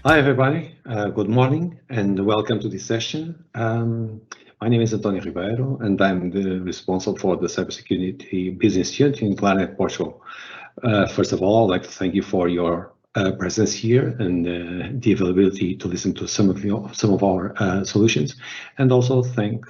Hi, everybody. Good morning and welcome to this session. My name is António Ribeiro and I'm the responsible for the Cybersecurity Business Unit in Claranet, Portugal. First of all, I'd like to thank you for your presence here and the availability to listen to some of our solutions, and also thank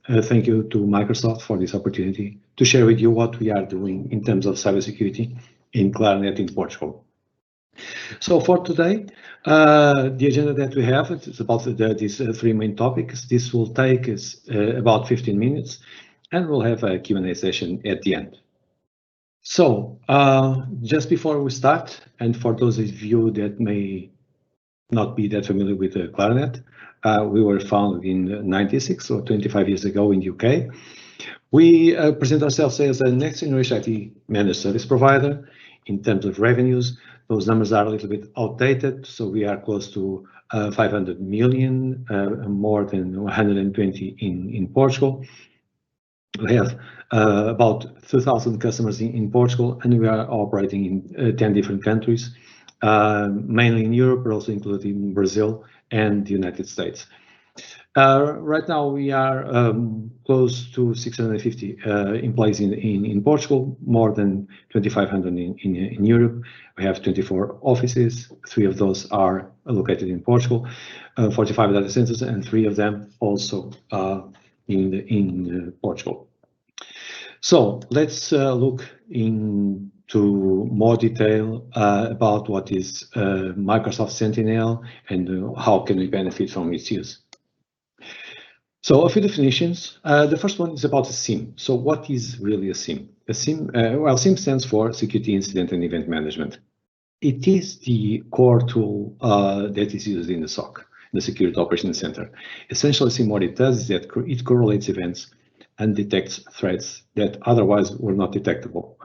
you to Microsoft for this opportunity to share with you what we are doing in terms of cybersecurity in Claranet in Portugal. So for today, the agenda that we have is about these three main topics. This will take us about 15 minutes, and we'll have a Q&A session at the end. So just before we start, and for those of you that may not be that familiar with Claranet, we were founded in '96, so 25 years ago in the UK. We present ourselves as a next generation IT managed service provider. In terms of revenues, those numbers are a little bit outdated, so we are close to 500 million, more than 120 in Portugal. We have about 2,000 customers in Portugal, and we are operating in 10 different countries, mainly in Europe, but also including Brazil and the United States. Right now, we are close to 650 employees in Portugal, more than 2,500 in Europe. We have 24 offices. 3 of those are located in Portugal, 45 data centers, and 3 of them also in Portugal. So let's look into more detail about what is Microsoft Sentinel and how can we benefit from its use. So a few definitions. The first one is about a SIEM. So what is really a SIEM? A SIEM, well, SIEM stands for Security Incident and Event Management. It is the core tool that is used in the SOC, the Security Operations Center. Essentially, SIEM, what it does is that it correlates events and detects threats that otherwise were not detectable.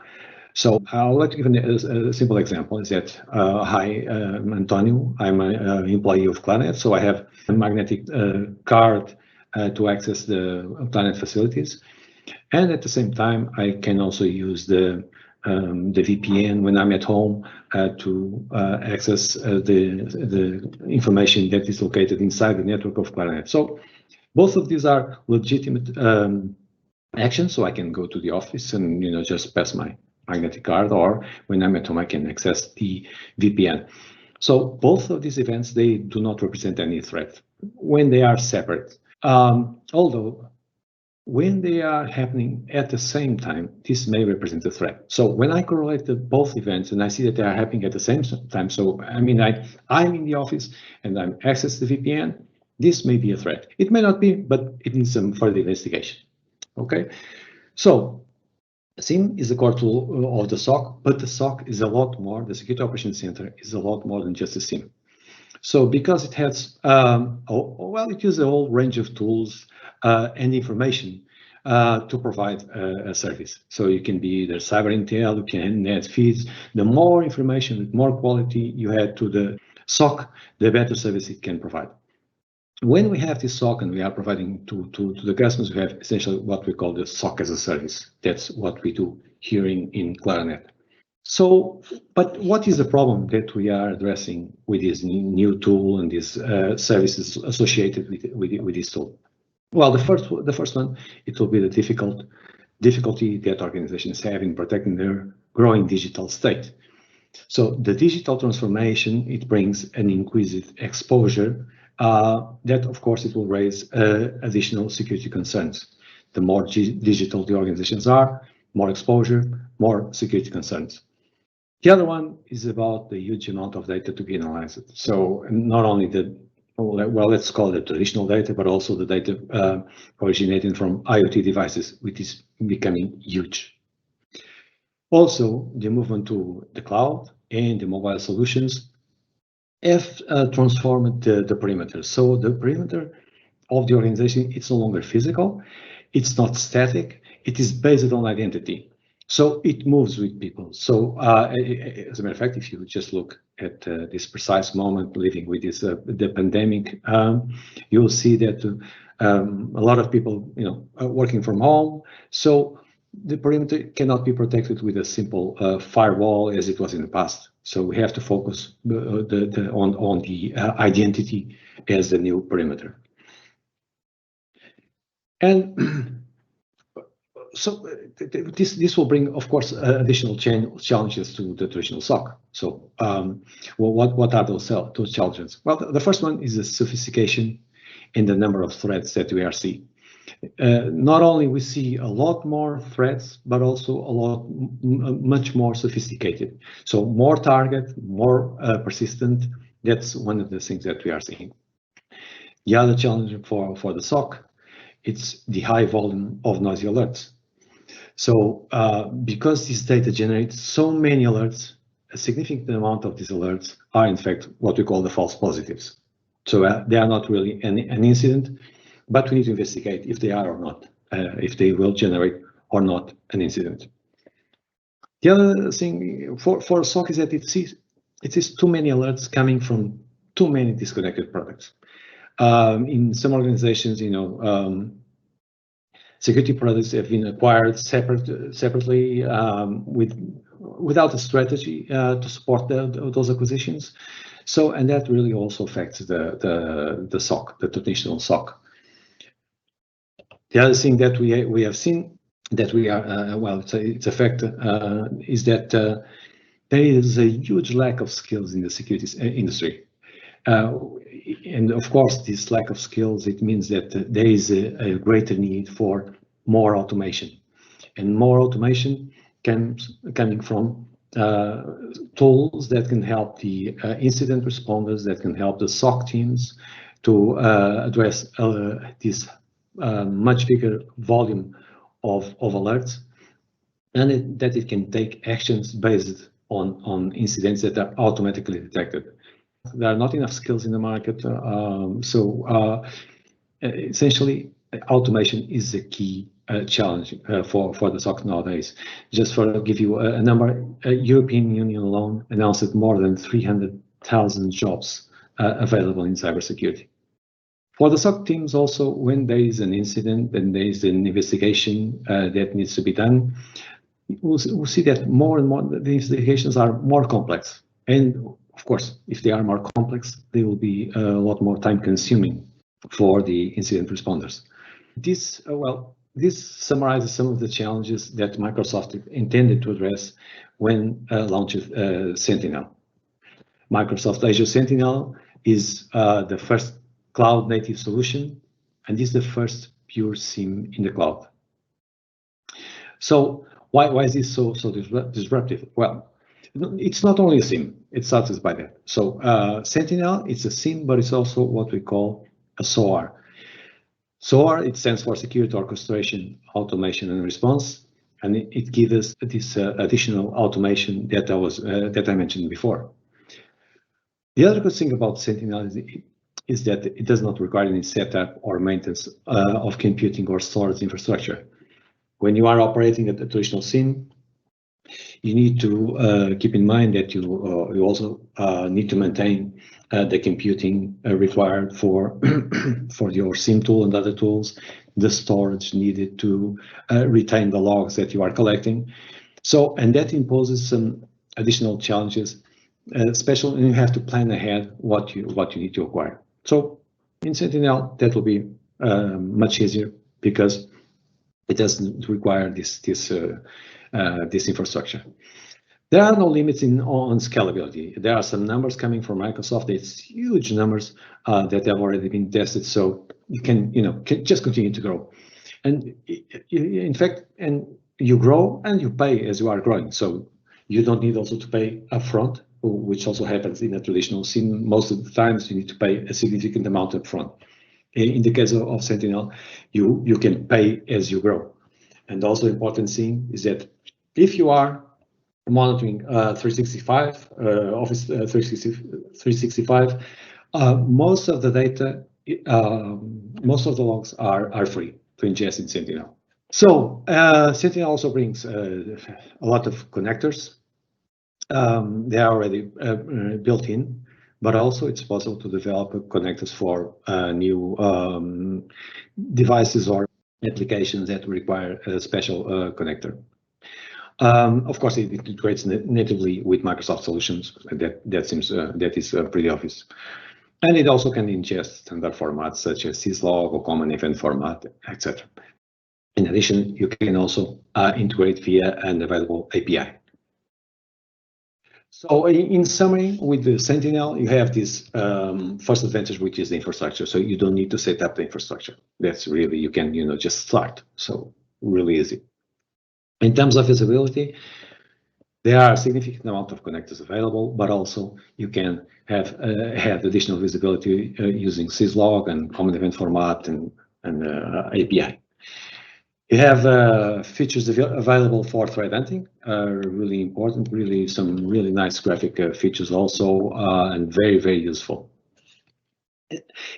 So I'll let you give a simple example is that, hi, I'm António, I'm an employee of Claranet, so I have a magnetic card to access the Claranet facilities. And at the same time, I can also use the VPN when I'm at home to access the information that is located inside the network of Claranet. So both of these are legitimate actions. So I can go to the office and just pass my magnetic card, or when I'm at home, I can access the VPN. So both of these events, they do not represent any threat when they are separate. Although when they are happening at the same time, this may represent a threat. So when I correlate both events and I see that they are happening at the same time, so I mean, I'm in the office and I'm access the VPN, this may be a threat. It may not be, but it needs some further investigation. Okay, so SIEM is the core tool of the SOC, but the SOC is a lot more, the Security Operations Center is a lot more than just a SIEM. So because it has, it uses a whole range of tools and information to provide a service. So you can be either cyber intel, you can net feeds. The more information, the more quality you add to the SOC, the better service it can provide. When we have this SOC and we are providing to the customers, we have essentially what we call the SOC as a service. That's what we do here in Claranet. So, but what is the problem that we are addressing with this new tool and these services associated with this tool? Well, the first one, it will be the difficulty that organizations have in protecting their growing digital state. So the digital transformation, it brings an increased exposure that, of course, it will raise additional security concerns. The more digital the organizations are, more exposure, more security concerns. The other one is about the huge amount of data to be analyzed. So not only let's call it traditional data, but also the data originating from IoT devices, which is becoming huge. Also, the movement to the cloud and the mobile solutions have transformed the perimeter. So the perimeter of the organization, it's no longer physical, it's not static, it is based on identity. So it moves with people. So as a matter of fact, if you just look at this precise moment living with this the pandemic, you'll see that a lot of people are working from home. So the perimeter cannot be protected with a simple firewall as it was in the past. So we have to focus on the identity as the new perimeter. And so this will bring, of course, additional challenges to the traditional SOC. So what are those challenges? Well, the first one is the sophistication in the number of threats that we are seeing. Not only we see a lot more threats, but also much more sophisticated. So more target, more persistent. That's one of the things that we are seeing. The other challenge for the SOC, it's the high volume of noisy alerts. So because this data generates so many alerts, a significant amount of these alerts are in fact what we call the false positives. So they are not really an incident, but we need to investigate if they are or not, if they will generate or not an incident. The other thing for SOC is that it sees too many alerts coming from too many disconnected products. In some organizations, security products have been acquired separately without a strategy to support those acquisitions. So, and that really also affects the SOC, the traditional SOC. The other thing that we have seen that we are it's a fact is that there is a huge lack of skills in the security industry. And of course, this lack of skills, it means that there is a greater need for more automation, and more automation coming from tools that can help the incident responders, that can help the SOC teams to address this much bigger volume of alerts, and that it can take actions based on incidents that are automatically detected. There are not enough skills in the market, so essentially automation is a key challenge for the SOC nowadays. Just to give you a number, European Union alone announced that more than 300,000 jobs available in cybersecurity. For the SOC teams also, when there is an incident, then there is an investigation that needs to be done, we'll see that more and more the investigations are more complex. And of course, if they are more complex, they will be a lot more time consuming for the incident responders. This summarizes some of the challenges that Microsoft intended to address when launched Sentinel. Microsoft Azure Sentinel is the first cloud-native solution, and is the first pure SIEM in the cloud. So why is this so disruptive? Well, it's not only a SIEM, it starts by that. So Sentinel, it's a SIEM, but it's also what we call a SOAR. SOAR, it stands for Security Orchestration, Automation and Response, and it gives us this additional automation that I mentioned before. The other good thing about Sentinel is that it does not require any setup or maintenance of computing or storage infrastructure. When you are operating at a traditional SIEM, you need to keep in mind that you also need to maintain the computing required for your SIEM tool and other tools, the storage needed to retain the logs that you are collecting. So, and that imposes some additional challenges, especially when you have to plan ahead what you need to acquire. So in Sentinel, that will be much easier because it doesn't require this infrastructure. There are no limits on scalability. There are some numbers coming from Microsoft. It's huge numbers that have already been tested, so you can just continue to grow. And in fact, and you grow and you pay as you are growing. So you don't need also to pay upfront, which also happens in a traditional SIEM. Most of the times you need to pay a significant amount upfront. In the case of Sentinel, you can pay as you grow. And also important thing is that if you are monitoring 365, Office 365, most of the data, most of the logs are free to ingest in Sentinel. So Sentinel also brings a lot of connectors. They are already built in, but also it's possible to develop connectors for new devices or applications that require a special connector. Of course, it integrates natively with Microsoft solutions. That is pretty obvious. And it also can ingest standard formats such as syslog or common event format, etc. In addition, you can also integrate via an available API. So in summary, with the Sentinel, you have this first advantage, which is the infrastructure. So you don't need to set up the infrastructure. That's really, you can just start. So really easy. In terms of visibility, there are a significant amount of connectors available, but also you can have additional visibility using syslog and common event format and API. You have features available for threat hunting, really important, really some really nice graphic features also, and very, very useful.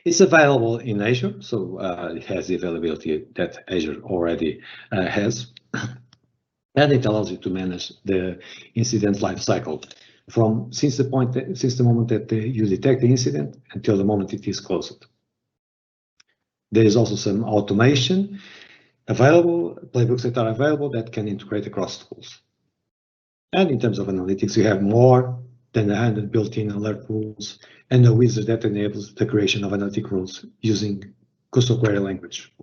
It's available in Azure, so it has the availability that Azure already has. And it allows you to manage the incident lifecycle since the moment that you detect the incident until the moment it is closed. There is also some automation available, playbooks that are available that can integrate across tools. And in terms of analytics, you have more than 100 built-in alert rules and a wizard that enables the creation of analytic rules using custom query language.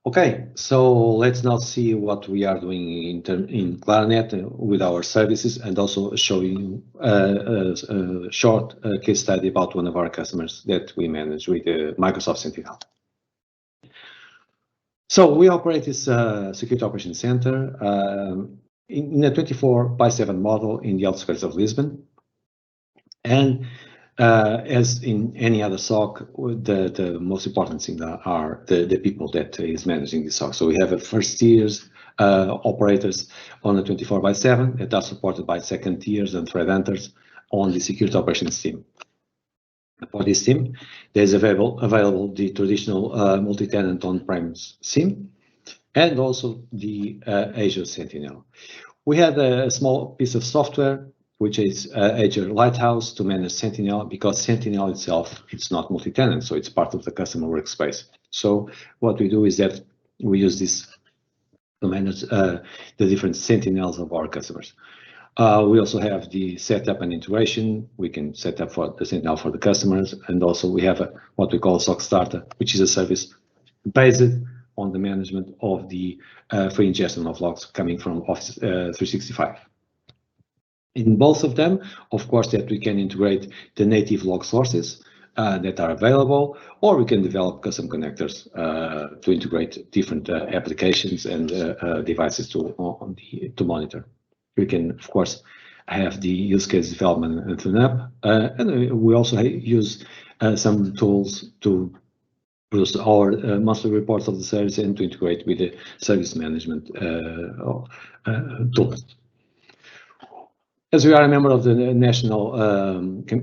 Okay, so let's now see what we are doing in Claranet with our services, and also show you a short case study about one of our customers that we manage with Microsoft Sentinel. So we operate this security operations center in a 24/7 model in the outskirts of Lisbon. And as in any other SOC, the most important thing are the people that is managing the SOC. So we have a first tiers operators on the 24/7 that are supported by second tiers and threat hunters on the security operations team. For this team, there's available the traditional multi-tenant on-premise SIEM and also the Azure Sentinel. We had a small piece of software which is Azure Lighthouse to manage Sentinel, because Sentinel itself, it's not multi-tenant, so it's part of the customer workspace. So what we do is that we use this to manage the different Sentinels of our customers. We also have the setup and integration. We can set up for the Sentinel for the customers, and also we have what we call SOC Starter, which is a service based on the management of the free ingestion of logs coming from Office 365. In both of them, of course, that we can integrate the native log sources that are available, or we can develop custom connectors to integrate different applications and devices to monitor. We can, of course, have the use case development and tune up, and we also use some tools to produce our monthly reports of the service and to integrate with the service management tools. As we are a member of the National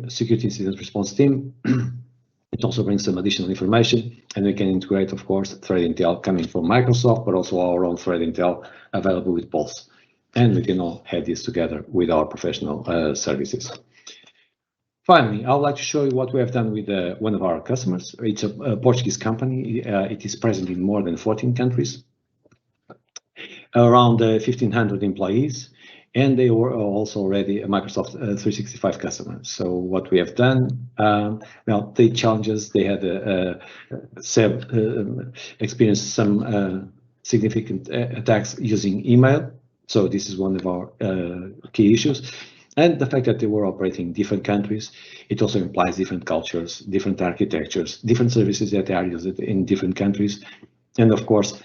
Security Incident Response Team, it also brings some additional information, and we can integrate, of course, threat intel coming from Microsoft, but also our own threat intel available with Pulse. And we can all have this together with our professional services. Finally, I would like to show you what we have done with one of our customers. It's a Portuguese company. It is present in more than 14 countries, around 1,500 employees. And they were also already a Microsoft 365 customer. So what we have done, well, the challenges, they had experienced some significant attacks using email. So this is one of our key issues. And the fact that they were operating in different countries, it also implies different cultures, different architectures, different services that are used in different countries. And of course,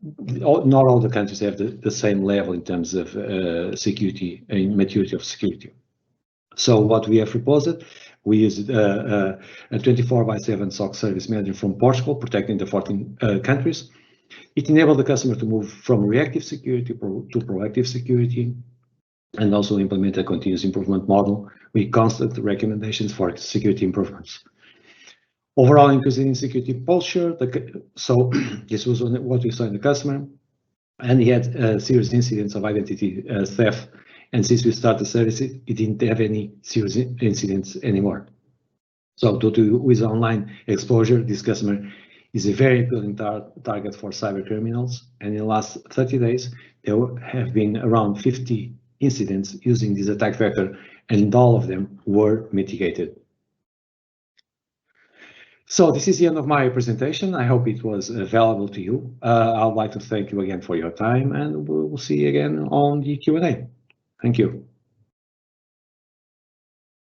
not all the countries have the same level in terms of security and maturity of security. So what we have proposed, we used a 24/7 SOC service manager from Portugal, protecting the 14 countries. It enabled the customer to move from reactive security to proactive security, and also implement a continuous improvement model with constant recommendations for security improvements. Overall, increasing security posture. So this was what we saw in the customer, and he had serious incidents of identity theft. And since we started the service, it didn't have any serious incidents anymore. So due to his online exposure, this customer is a very appealing target for cyber criminals, and in the last 30 days, there have been around 50 incidents using this attack vector, and all of them were mitigated. So this is the end of my presentation. I hope it was valuable to you. I would like to thank you again for your time, and we'll see you again on the Q&A. Thank you.